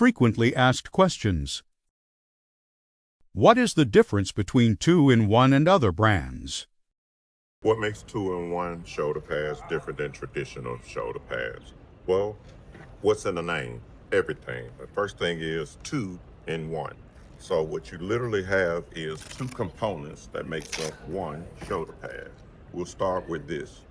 frequently asked questions. What is the difference between 2-in-1 and other brands? What makes 2-in-1 shoulder pads different than traditional shoulder pads? Well, what's in the name? Everything. The first thing is 2-in-1. So what you literally have is two components that makes up one shoulder pad. We'll start with this.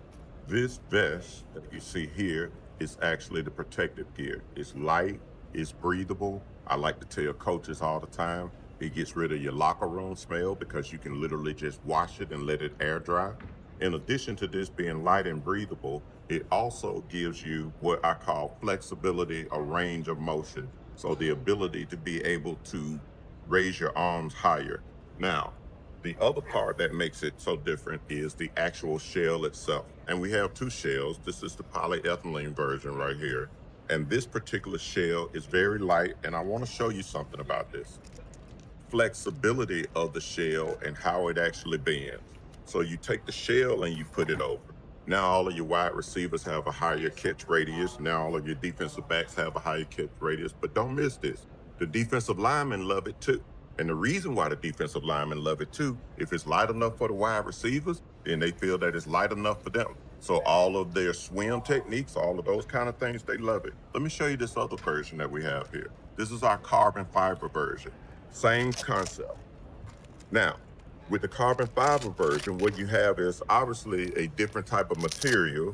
This vest that you see here is actually the protective gear. It's light, it's breathable. I like to tell coaches all the time, it gets rid of your locker room smell because you can literally just wash it and let it air dry. In addition to this being light and breathable, it also gives you what I call flexibility or range of motion. So the ability to be able to raise your arms higher. Now, the other part that makes it so different is the actual shell itself. And we have two shells. This is the polyethylene version right here. And this particular shell is very light. And I want to show you something about this. Flexibility of the shell and how it actually bends. So you take the shell and you put it over. Now all of your wide receivers have a higher catch radius. Now all of your defensive backs have a higher catch radius. But don't miss this. The defensive linemen love it too. And the reason why the defensive linemen love it too, if it's light enough for the wide receivers, then they feel that it's light enough for them. So all of their swim techniques, all of those kind of things, they love it. Let me show you this other version that we have here. This is our carbon fiber version. Same concept. Now, with the carbon fiber version, what you have is obviously a different type of material.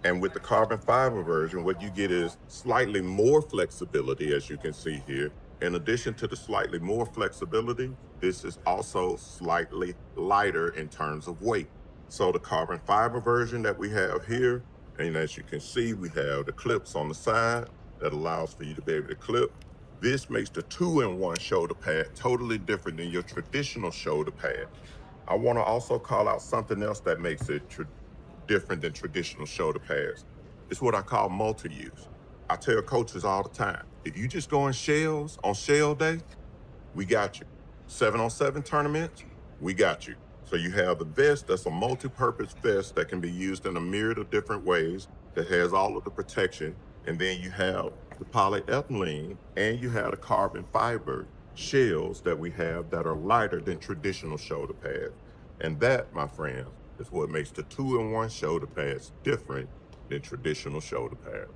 And with the carbon fiber version, what you get is slightly more flexibility, as you can see here. In addition to the slightly more flexibility, this is also slightly lighter in terms of weight. So the carbon fiber version that we have here, and as you can see, we have the clips on the side that allows for you to be able to clip. This makes the 2-in-1 shoulder pad totally different than your traditional shoulder pad. I want to also call out something else that makes it different than traditional shoulder pads. It's what I call multi-use. I tell coaches all the time, if you just go in shells on shell day, we got you. 7-on-7 tournaments, we got you. So you have the vest that's a multi-purpose vest that can be used in a myriad of different ways that has all of the protection. And then you have the polyethylene and you have the carbon fiber shells that we have that are lighter than traditional shoulder pads. And that, my friends, is what makes the 2-in-1 shoulder pads different than traditional shoulder pads.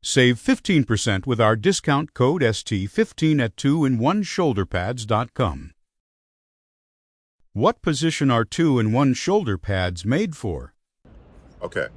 Save 15% with our discount code ST15 at 2in1shoulderpads.com. What position are 2-in-1 shoulder pads made for? Okay.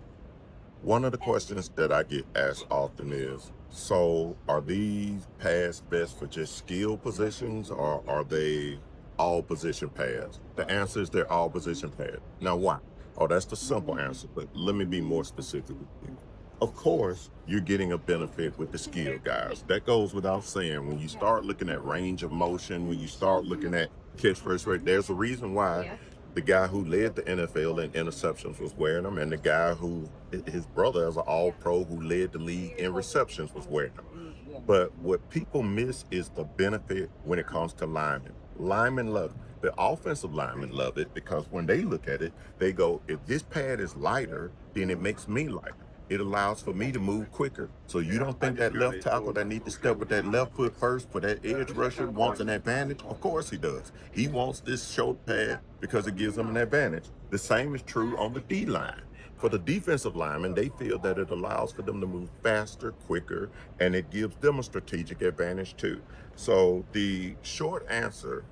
One of the questions that I get asked often is, so are these pads best for just skill positions or are they all position pads? The answer is they're all position pads. Now why? Oh, that's the simple answer, but let me be more specific with you. Of course, you're getting a benefit with the skill guys. That goes without saying. When you start looking at range of motion, when you start looking at catch first rate, there's a reason why the guy who led the NFL in interceptions was wearing them, and the guy who, his brother as an all-pro who led the league in receptions was wearing them. But what people miss is the benefit when it comes to linemen. Linemen love it. The offensive linemen love it because when they look at it, they go, if this pad is lighter, then it makes me lighter. It allows for me to move quicker. So you don't think that left tackle that needs to step with that left foot first for that edge rusher wants an advantage? Of course he does. He wants this shoulder pad because it gives him an advantage. The same is true on the D-line. For the defensive linemen, they feel that it allows for them to move faster, quicker, and it gives them a strategic advantage too. So the short answer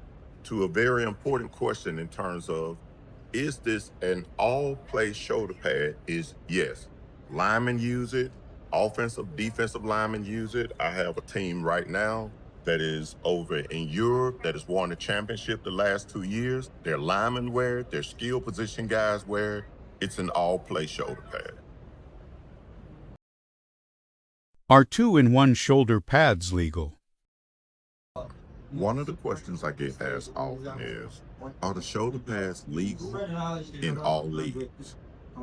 to a very important question in terms of, is this an all-play shoulder pad, is yes. Linemen use it, offensive, defensive linemen use it. I have a team right now that is over in Europe that has won the championship the last 2 years. Their linemen wear it, their skill position guys wear it. It's an all-play shoulder pad. Are 2-in-1 shoulder pads legal? One of the questions I get asked often is, are the shoulder pads legal in all leagues?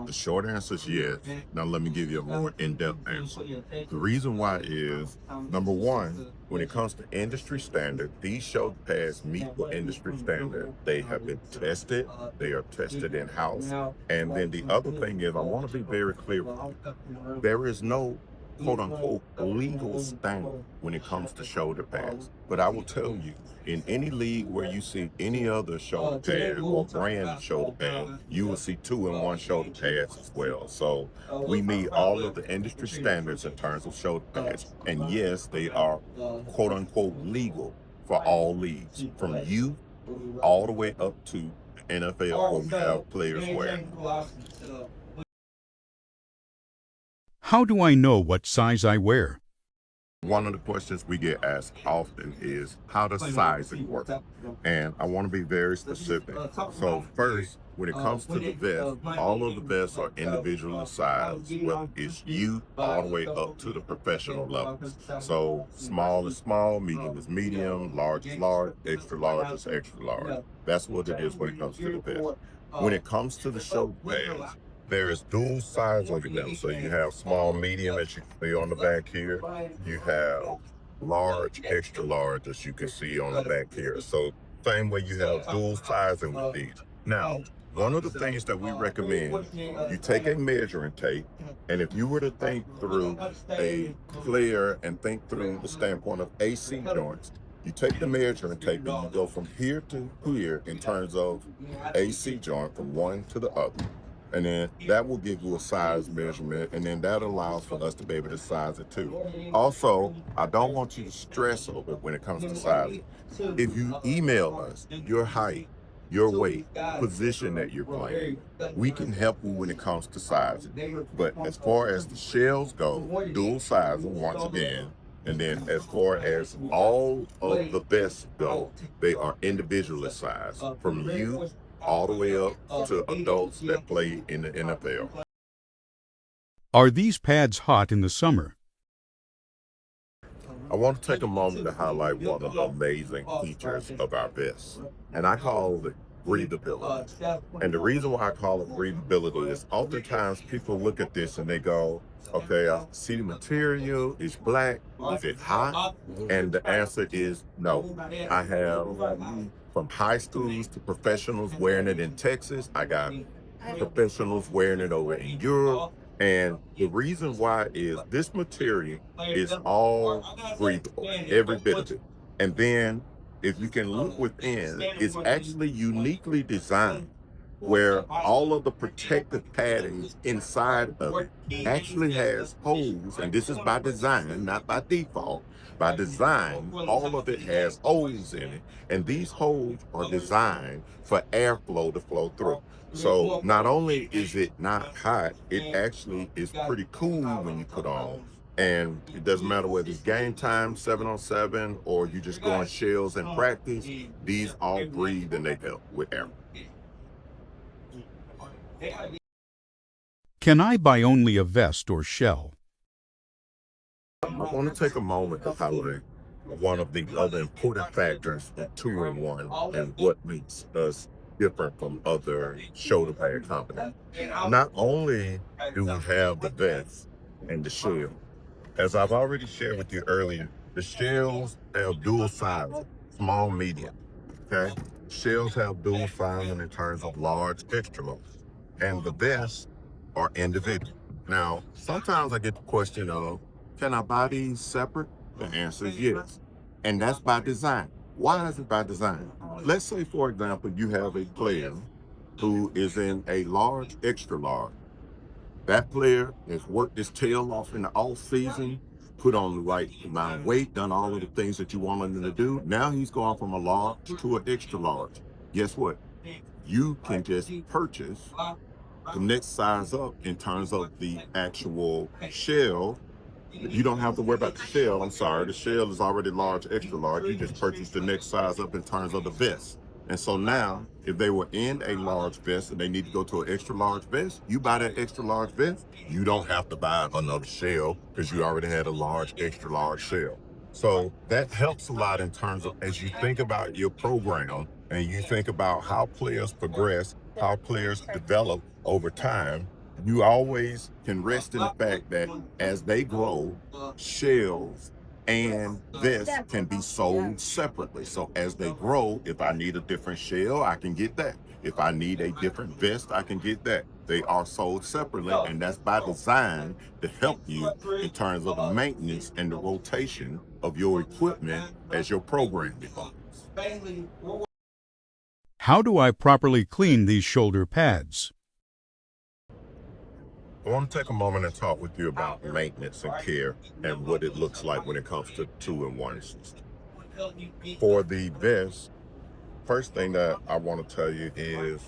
The short answer is yes. Now let me give you a more in-depth answer. The reason why is, number one, when it comes to industry standard, these shoulder pads meet the industry standard. They have been tested, they are tested in-house. And then the other thing is, I want to be very clear with you. There is no quote unquote legal standard when it comes to shoulder pads. But I will tell you, in any league where you see any other shoulder pad or brand of shoulder pad, you will see 2-in-1 shoulder pads as well. So we meet all of the industry standards in terms of shoulder pads. And yes, they are quote unquote legal for all leagues, from youth all the way up to NFL, where we have players wearing. How do I know what size I wear? One of the questions we get asked often is, how does sizing work? And I want to be very specific. So first, when it comes to the vest, all of the vests are individually sized, whether it's youth all the way up to the professional levels. So small is small, medium is medium, large is large, extra large is extra large. That's what it is when it comes to the vest. When it comes to the shoulder pads, there is dual size of them. So you have small, medium, as you can see on the back here. You have large, extra large, as you can see on the back here. So same way you have dual sizing with these. Now, one of the things that we recommend, you take a measuring tape, and if you were to think through a player and think through the standpoint of AC joints, you take the measuring tape and you go from here to here in terms of AC joint from one to the other. And then that will give you a size measurement, and then that allows for us to be able to size it too. Also, I don't want you to stress over it when it comes to sizing. If you email us your height, your weight, position that you're playing, we can help you when it comes to sizing. But as far as the shells go, dual sizing once again, and then as far as all of the vests go, they are individually sized from you all the way up to adults that play in the NFL. Are these pads hot in the summer? I want to take a moment to highlight one of the amazing features of our vests, and I call it breathability. And the reason why I call it breathability is oftentimes people look at this and they go, okay, I see the material, it's black, is it hot? And the answer is no. I have from high schools to professionals wearing it in Texas. I got professionals wearing it over in Europe. And the reason why is this material is all breathable, every bit of it. And then if you can look within, it's actually uniquely designed where all of the protective padding inside of it actually has holes, and this is by design, not by default. By design, all of it has holes in it, and these holes are designed for airflow to flow through. So not only is it not hot, it actually is pretty cool when you put on. And it doesn't matter whether it's game time, 7-on-7, or you just going shells and practice, these all breathe and they help with air. Can I buy only a vest or shell? I want to take a moment to highlight one of the other important factors in 2-in-1 and what makes us different from other shoulder pad companies. Not only do we have the vest and the shell, as I've already shared with you earlier, the shells have dual sizing, small, medium. Okay? Shells have dual sizing in terms of large, extra large. And the vests are individual. Now, sometimes I get the question of, can I buy these separate? The answer is yes. And that's by design. Why is it by design? Let's say, for example, you have a player who is in a large, extra large. That player has worked his tail off in the off season, put on the right amount of weight, done all of the things that you want him to do. Now he's gone from a large to an extra large. Guess what? You can just purchase the next size up in terms of the actual shell. You don't have to worry about the shell. I'm sorry, the shell is already large, extra large. You just purchase the next size up in terms of the vest. And so now, if they were in a large vest and they need to go to an extra large vest, you buy that extra large vest, you don't have to buy another shell because you already had a large, extra large shell. So that helps a lot in terms of as you think about your program and you think about how players progress, how players develop over time, you always can rest in the fact that as they grow, shells And this can be sold separately. So as they grow, if I need a different shell, I can get that. If I need a different vest, I can get that. They are sold separately, and that's by design to help you in terms of the maintenance and the rotation of your equipment as your program evolves. How do I properly clean these shoulder pads? I want to take a moment and talk with you about maintenance and care and what it looks like when it comes to two-in-one system. For the vest, first thing that I want to tell you is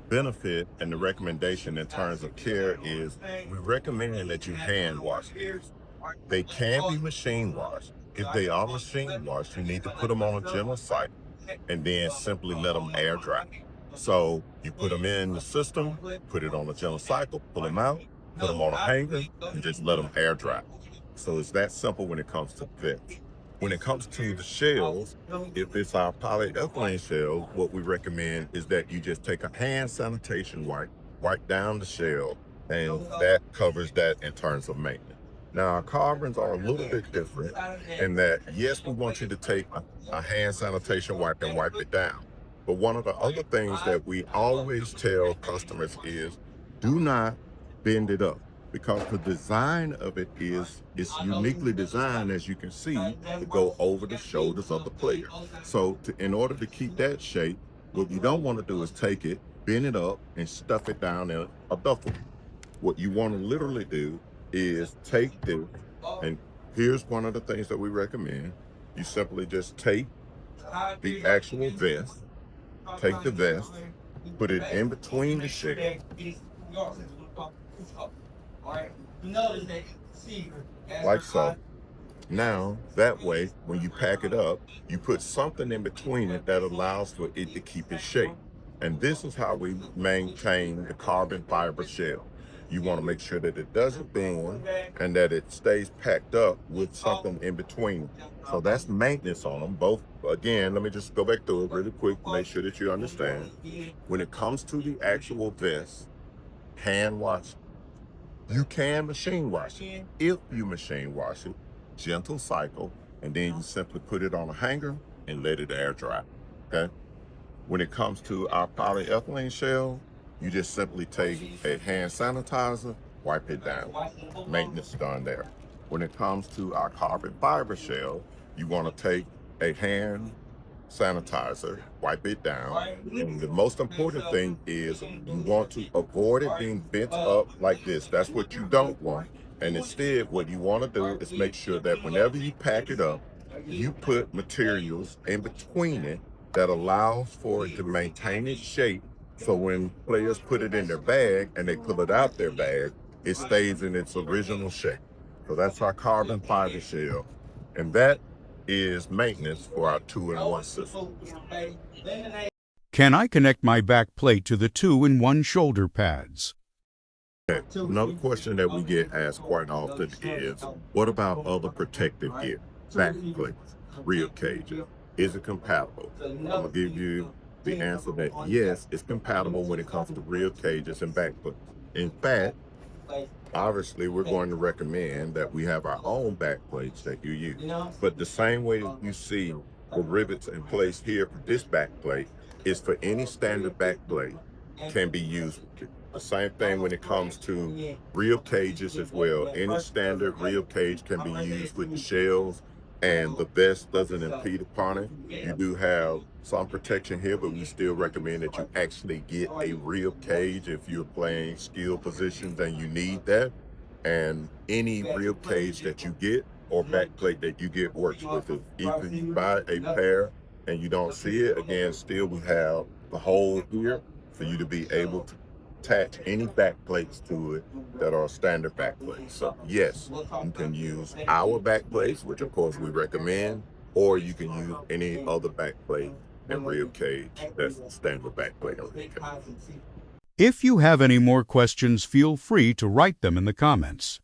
benefit and the recommendation in terms of care is we recommend that you hand wash these. They can be machine washed. If they are machine washed, you need to put them on a gentle cycle and then simply let them air dry. So you put them in the system, put it on a gentle cycle, pull them out, put them on a hanger, and just let them air dry. So it's that simple when it comes to this. When it comes to the shells, if it's our polyethylene shell, what we recommend is that you just take a hand sanitation wipe down the shell, and that covers that in terms of maintenance. Now, our carbons are a little bit different in that, yes, we want you to take a hand sanitation wipe and wipe it down. But one of the other things that we always tell customers is do not bend it up, because the design of it is it's uniquely designed, as you can see, to go over the shoulders of the player. So in order to keep that shape, what you don't want to do is take it, bend it up, and stuff it down in a duffel. What you want to literally do is take this, and here's one of the things that we recommend. You simply just take the actual vest, take the vest, put it in between the shell, like so. Now, that way, when you pack it up, you put something in between it that allows for it to keep its shape. And this is how we maintain the carbon fiber shell. You want to make sure that it doesn't bend and that it stays packed up with something in between. So that's maintenance on them. Both, again, let me just go back through it really quick to make sure that you understand. When it comes to the actual vest, hand wash. You can machine wash it. If you machine wash it, gentle cycle, and then you simply put it on a hanger and let it air dry, okay? When it comes to our polyethylene shell, you just simply take a hand sanitizer, wipe it down. Maintenance done there. When it comes to our carbon fiber shell, you want to take a hand sanitizer, wipe it down. And the most important thing is you want to avoid it being bent up like this. That's what you don't want. And instead, what you want to do is make sure that whenever you pack it up, you put materials in between it that allows for it to maintain its shape. So when players put it in their bag and they pull it out their bag, it stays in its original shape. So that's our carbon fiber shell. And that is maintenance for our two-in-one system. Can I connect my back plate to the two-in-one shoulder pads? Okay. Another question that we get asked quite often is, what about other protective gear? Back plates, rib cages, is it compatible? I'm gonna give you the answer that yes, it's compatible when it comes to rib cages and back plates. In fact, obviously, we're going to recommend that we have our own back plates that you use. But the same way that you see the rivets in place here for this back plate is for any standard back plate can be used. The same thing when it comes to rib cages as well. Any standard rib cage can be used with the shells, and the vest doesn't impede upon it. You do have some protection here, but we still recommend that you actually get a rib cage if you're playing skill positions and you need that. And any rib cage that you get or back plate that you get works with it. If you buy a pair and you don't see it, again, still we have the hole here for you to be able to attach any back plates to it that are standard back plates. So yes, you can use our back plates, which of course we recommend, or you can use any other back plate and rib cage that's the standard back plate and rib cage. If you have any more questions, feel free to write them in the comments.